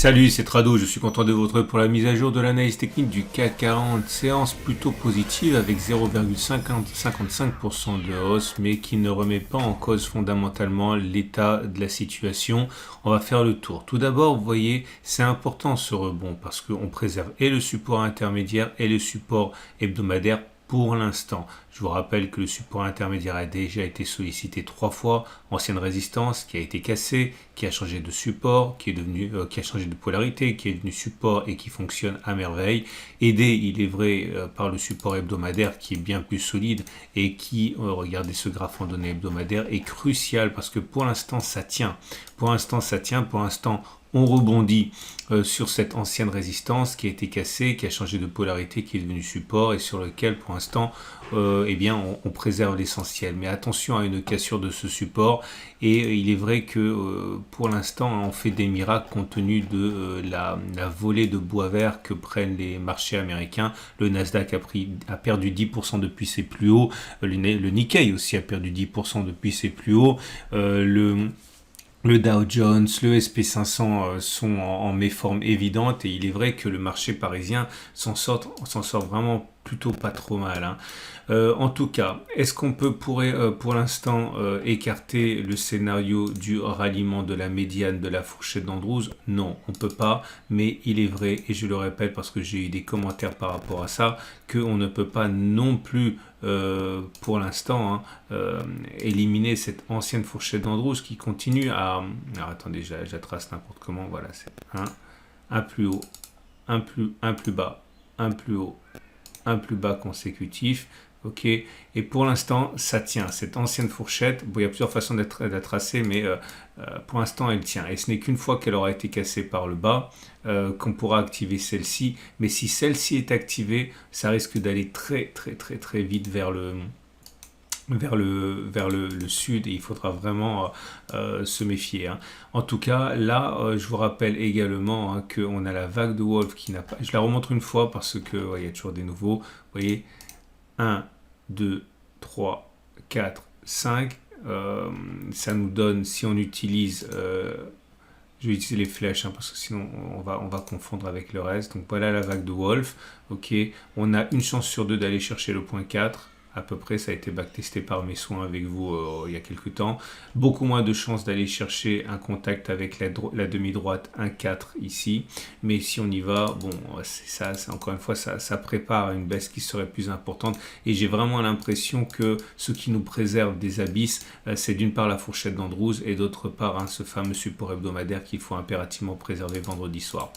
Salut, c'est Trado, je suis content de vous retrouver pour la mise à jour de l'analyse technique du CAC 40. Séance plutôt positive avec 0,55% de hausse, mais qui ne remet pas en cause fondamentalement l'état de la situation. On va faire le tour. Tout d'abord, vous voyez, c'est important ce rebond parce qu'on préserve et le support intermédiaire et le support hebdomadaire pour l'instant. Je vous rappelle que le support intermédiaire a déjà été sollicité 3 fois, ancienne résistance qui a été cassée, qui a changé de support, qui a changé de polarité, qui est devenu support et qui fonctionne à merveille. Aidé, il est vrai, par le support hebdomadaire qui est bien plus solide et qui, regardez ce graphe en données hebdomadaires, est crucial parce que pour l'instant ça tient. Pour l'instant on rebondit sur cette ancienne résistance qui a été cassée, qui a changé de polarité, qui est devenue support et sur lequel pour l'instant on préserve l'essentiel. Mais attention à une cassure de ce support et il est vrai que pour l'instant on fait des miracles compte tenu de la volée de bois vert que prennent les marchés américains. Le Nasdaq a perdu 10% depuis ses plus hauts, le Nikkei aussi a perdu 10% depuis ses plus hauts, le Dow Jones, le SP500 sont en méforme évidente et il est vrai que le marché parisien s'en sort vraiment plutôt pas trop mal. En tout cas, est-ce qu'on pourrait pour l'instant écarter le scénario du ralliement de la médiane de la fourchette d'Andrews? Non, on ne peut pas, mais il est vrai, et je le répète parce que j'ai eu des commentaires par rapport à ça, qu'on ne peut pas non plus pour l'instant éliminer cette ancienne fourchette d'Andrews qui continue à... Alors attendez, je la trace n'importe comment, voilà, c'est un plus haut, un plus bas, un plus haut, un plus bas consécutif. Ok, et pour l'instant ça tient, cette ancienne fourchette. Bon, il y a plusieurs façons de la tracer, mais pour l'instant elle tient, et ce n'est qu'une fois qu'elle aura été cassée par le bas qu'on pourra activer celle-ci. Mais si celle-ci est activée, ça risque d'aller très vite vers le sud, et il faudra vraiment se méfier. En tout cas, là, je vous rappelle également qu'on a la vague de Wolf qui n'a pas... Je la remontre une fois parce que il y a toujours des nouveaux. Vous voyez, 1, 2, 3, 4, 5. Ça nous donne, si on utilise... je vais utiliser les flèches parce que sinon on va confondre avec le reste. Donc voilà la vague de Wolf. Ok, on a une chance sur deux d'aller chercher le point 4. À peu près, ça a été backtesté par mes soins avec vous il y a quelques temps. Beaucoup moins de chances d'aller chercher un contact avec la demi-droite 1,4 ici. Mais si on y va, bon, c'est encore une fois, ça prépare une baisse qui serait plus importante. Et j'ai vraiment l'impression que ce qui nous préserve des abysses, c'est d'une part la fourchette d'Andrews et d'autre part ce fameux support hebdomadaire qu'il faut impérativement préserver vendredi soir.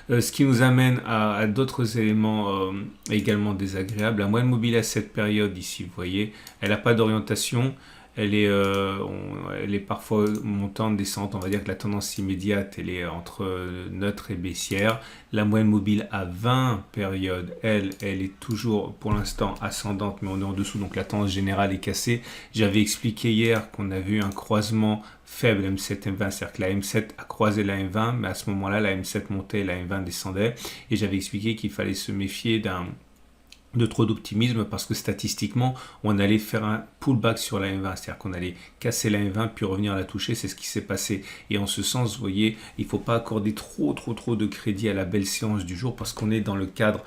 Ce qui nous amène à d'autres éléments également désagréables. La moyenne mobile à cette période ici, vous voyez, elle n'a pas d'orientation, elle est parfois montante, descendante. On va dire que la tendance immédiate, elle est entre neutre et baissière. La moyenne mobile à 20 périodes, elle est toujours pour l'instant ascendante, mais on est en dessous, donc la tendance générale est cassée. J'avais expliqué hier qu'on a vu un croisement faible M7-M20, c'est-à-dire que la M7 a croisé la M20, mais à ce moment-là, la M7 montait et la M20 descendait. Et j'avais expliqué qu'il fallait se méfier de trop d'optimisme parce que statistiquement on allait faire un pullback sur la M20, c'est-à-dire qu'on allait casser la M20 puis revenir la toucher. C'est ce qui s'est passé, et en ce sens, vous voyez, il ne faut pas accorder trop de crédit à la belle séance du jour parce qu'on est dans le cadre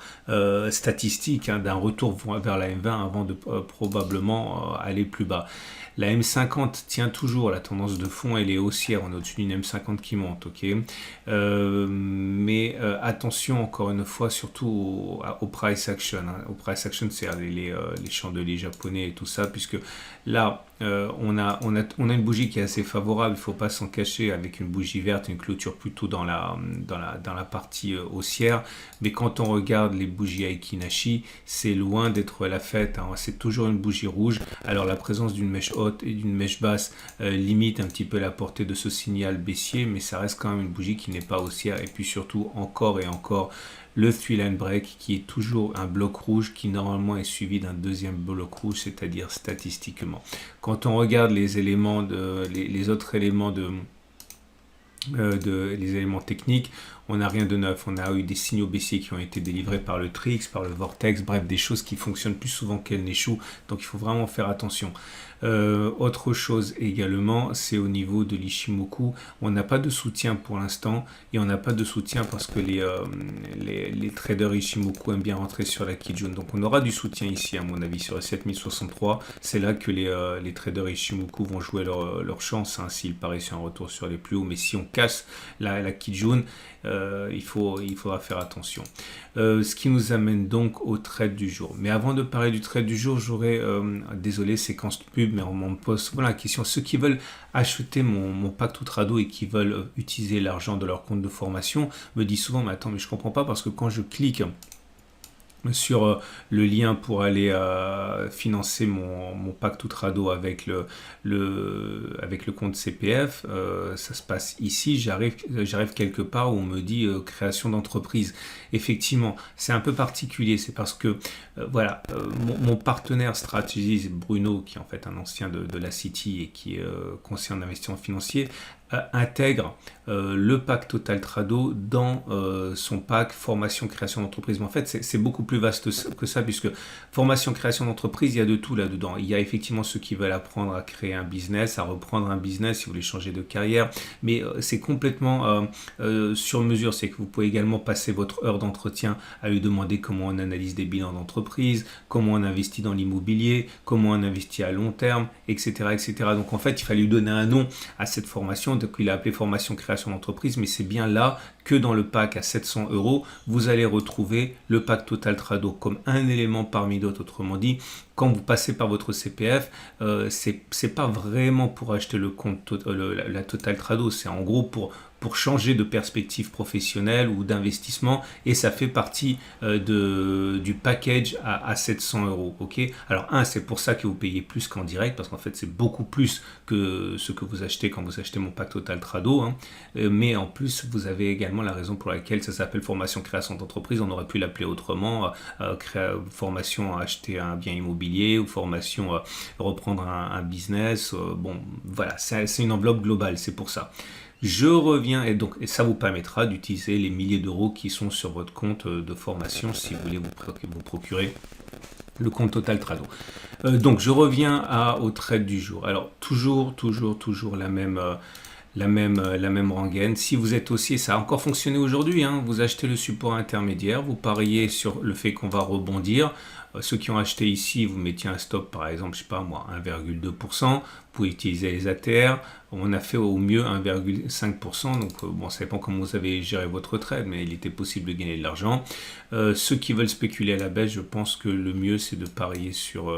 statistique d'un retour vers la M20 avant de probablement aller plus bas. La M50 tient toujours, la tendance de fond elle est haussière, on est au-dessus d'une M50 qui monte, ok. Mais attention encore une fois surtout au price action. Au price action, c'est les chandeliers japonais et tout ça, puisque là on a une bougie qui est assez favorable, il ne faut pas s'en cacher, avec une bougie verte, une clôture plutôt dans la partie haussière. Mais quand on regarde les bougies Aiki-Nashi, c'est loin d'être la fête, c'est toujours une bougie rouge. Alors la présence d'une mèche haute et d'une mèche basse limite un petit peu la portée de ce signal baissier, mais ça reste quand même une bougie qui n'est pas haussière. Et puis surtout, encore et encore, le 3-line break qui est toujours un bloc rouge qui normalement est suivi d'un deuxième bloc rouge, c'est-à-dire statistiquement. Quand on regarde les autres éléments les éléments techniques, on n'a rien de neuf. On a eu des signaux baissiers qui ont été délivrés par le Trix, par le Vortex, bref, des choses qui fonctionnent plus souvent qu'elles n'échouent, donc il faut vraiment faire attention. Autre chose également, c'est au niveau de l'Ishimoku. On n'a pas de soutien pour l'instant et on n'a pas de soutien parce que les traders Ishimoku aiment bien rentrer sur la Kijun. Donc on aura du soutien ici à mon avis sur les 7063. C'est là que les traders Ishimoku vont jouer leur chance hein, s'ils parient sur un retour sur les plus hauts. Mais si on casse la Kijun, il faudra faire attention. Ce qui nous amène donc au trade du jour. Mais avant de parler du trade du jour, j'aurais, désolé, séquence pub, mais on m'en pose voilà, la question. Ceux qui veulent acheter mon Pacto Trado et qui veulent utiliser l'argent de leur compte de formation me disent souvent, mais attends, mais je comprends pas parce que quand je clique sur le lien pour aller financer mon Pacto Trado avec le compte CPF, ça se passe ici, j'arrive quelque part où on me dit création d'entreprise. Effectivement, c'est un peu particulier, c'est parce que mon partenaire stratégique Bruno, qui est en fait un ancien de la City et qui est conseiller en investissement financier, intègre le pack Total Trado dans son pack formation création d'entreprise. Mais en fait, c'est beaucoup plus vaste que ça, puisque formation création d'entreprise, il y a de tout là-dedans. Il y a effectivement ceux qui veulent apprendre à créer un business, à reprendre un business si vous voulez changer de carrière, mais c'est complètement sur mesure. C'est que vous pouvez également passer votre heure d'entretien à lui demander comment on analyse des bilans d'entreprise, comment on investit dans l'immobilier, comment on investit à long terme, etc., etc. Donc en fait, il fallait lui donner un nom à cette formation. Donc il a appelé formation création d'entreprise, mais c'est bien là que dans le pack à 700 €, vous allez retrouver le pack Total Trado comme un élément parmi d'autres. Autrement dit, quand vous passez par votre CPF, c'est pas vraiment pour acheter le compte la Total Trado, c'est en gros pour changer de perspective professionnelle ou d'investissement, et ça fait partie du package à 700 €. Okay, alors c'est pour ça que vous payez plus qu'en direct, parce qu'en fait c'est beaucoup plus que ce que vous achetez quand vous achetez mon pack Total Trado, hein. Mais en plus vous avez également la raison pour laquelle ça s'appelle formation création d'entreprise. On aurait pu l'appeler autrement, formation à acheter un bien immobilier ou formation à reprendre un business. Bon voilà, c'est une enveloppe globale, c'est pour ça. Je reviens et ça vous permettra d'utiliser les milliers d'euros qui sont sur votre compte de formation si vous voulez vous procurer le compte Total Trado. Donc je reviens au trade du jour. Alors toujours la même rengaine. Si vous êtes aussi, ça a encore fonctionné aujourd'hui, hein, vous achetez le support intermédiaire, vous pariez sur le fait qu'on va rebondir. Ceux qui ont acheté ici, vous mettiez un stop par exemple, je sais pas moi, 1,2%. Vous pouvez utiliser les ATR. On a fait au mieux 1,5%. Donc bon, ça dépend comment vous avez géré votre trade, mais il était possible de gagner de l'argent. Ceux qui veulent spéculer à la baisse, je pense que le mieux c'est de parier sur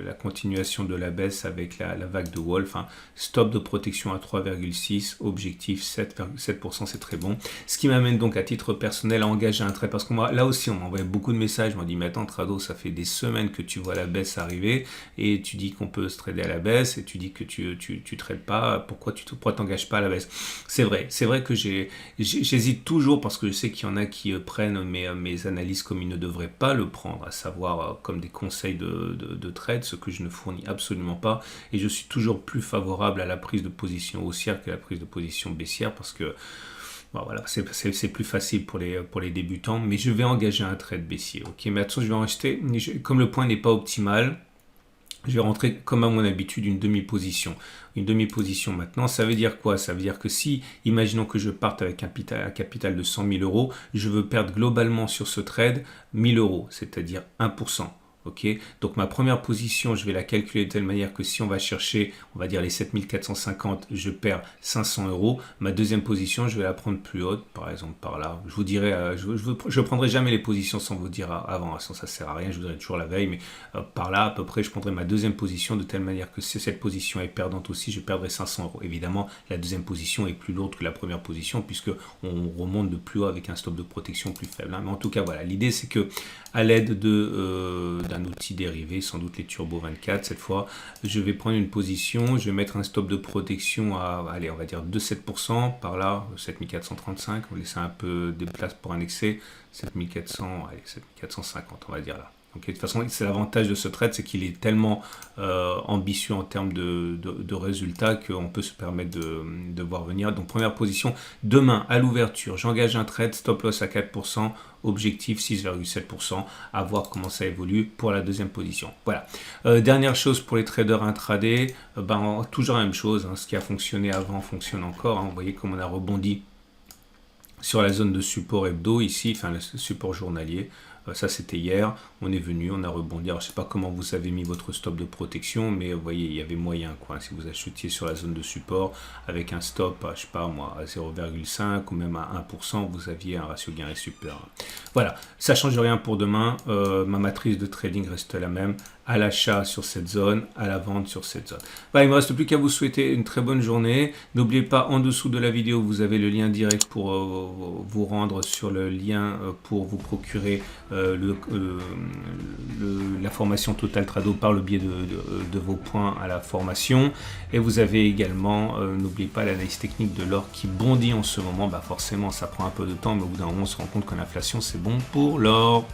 la continuation de la baisse avec la vague de Wolf. Hein. Stop de protection à 3,6, objectif 7%, c'est très bon. Ce qui m'amène donc à titre personnel à engager un trade, parce que là aussi on m'envoie beaucoup de messages, on m'a dit mais attends Trado, ça fait des semaines que tu vois la baisse arriver et tu dis qu'on peut se trader à la baisse et tu dis que tu trades pas, pourquoi t'engages pas à la baisse? C'est vrai que j'hésite toujours parce que je sais qu'il y en a qui prennent mes analyses comme ils ne devraient pas le prendre, à savoir comme des conseils de trade, ce que je ne fournis absolument pas, et je suis toujours plus favorable à la prise de position haussière que la prise de position baissière parce que bon, voilà, c'est plus facile pour les débutants, mais je vais engager un trade baissier. Ok, mais attention, je vais en acheter, comme le point n'est pas optimal, je vais rentrer comme à mon habitude une demi-position. Une demi-position maintenant, ça veut dire quoi? Ça veut dire que si, imaginons que je parte avec un capital de 100 000 €, je veux perdre globalement sur ce trade 1 000 €, c'est-à-dire 1%. Ok, donc ma première position, je vais la calculer de telle manière que si on va chercher, on va dire les 7450, je perds 500 €. Ma deuxième position, je vais la prendre plus haute, par exemple par là. Je vous dirai, je prendrai jamais les positions sans vous dire avant, ça sert à rien, je vous dirai toujours la veille, mais par là à peu près, je prendrai ma deuxième position de telle manière que si cette position est perdante aussi, je perdrai 500 €. Évidemment, la deuxième position est plus lourde que la première position puisque on remonte de plus haut avec un stop de protection plus faible. Hein. Mais en tout cas, voilà, l'idée c'est que à l'aide d'un outil dérivé, sans doute les Turbo 24 cette fois, je vais prendre une position, je vais mettre un stop de protection à, allez, on va dire 2,7%, par là, 7435, on va laisser un peu de place pour un excès, 7400, allez, 7450, on va dire là. Donc, de toute façon, c'est l'avantage de ce trade, c'est qu'il est tellement ambitieux en termes de résultats qu'on peut se permettre de voir venir. Donc, première position, demain à l'ouverture, j'engage un trade, stop loss à 4%, objectif 6,7%, à voir comment ça évolue pour la deuxième position. Voilà. Dernière chose pour les traders intraday, toujours la même chose, hein, ce qui a fonctionné avant fonctionne encore. Hein. Vous voyez comme on a rebondi sur la zone de support hebdo ici, enfin le support journalier. Ça c'était hier, on est venu, on a rebondi. Alors je ne sais pas comment vous avez mis votre stop de protection, mais vous voyez, il y avait moyen quoi. Si vous achetiez sur la zone de support avec un stop, je sais pas moi, à 0,5 ou même à 1%, vous aviez un ratio gain et super. Voilà, ça ne change rien pour demain. Ma matrice de trading reste la même. À l'achat sur cette zone, à la vente sur cette zone. Voilà, il ne me reste plus qu'à vous souhaiter une très bonne journée. N'oubliez pas, en dessous de la vidéo, vous avez le lien direct pour vous rendre sur le lien pour vous procurer la formation Total Trado par le biais de vos points à la formation. Et vous avez également, n'oubliez pas l'analyse technique de l'or qui bondit en ce moment. Forcément, ça prend un peu de temps, mais au bout d'un moment, on se rend compte que l'inflation, c'est bon pour l'or.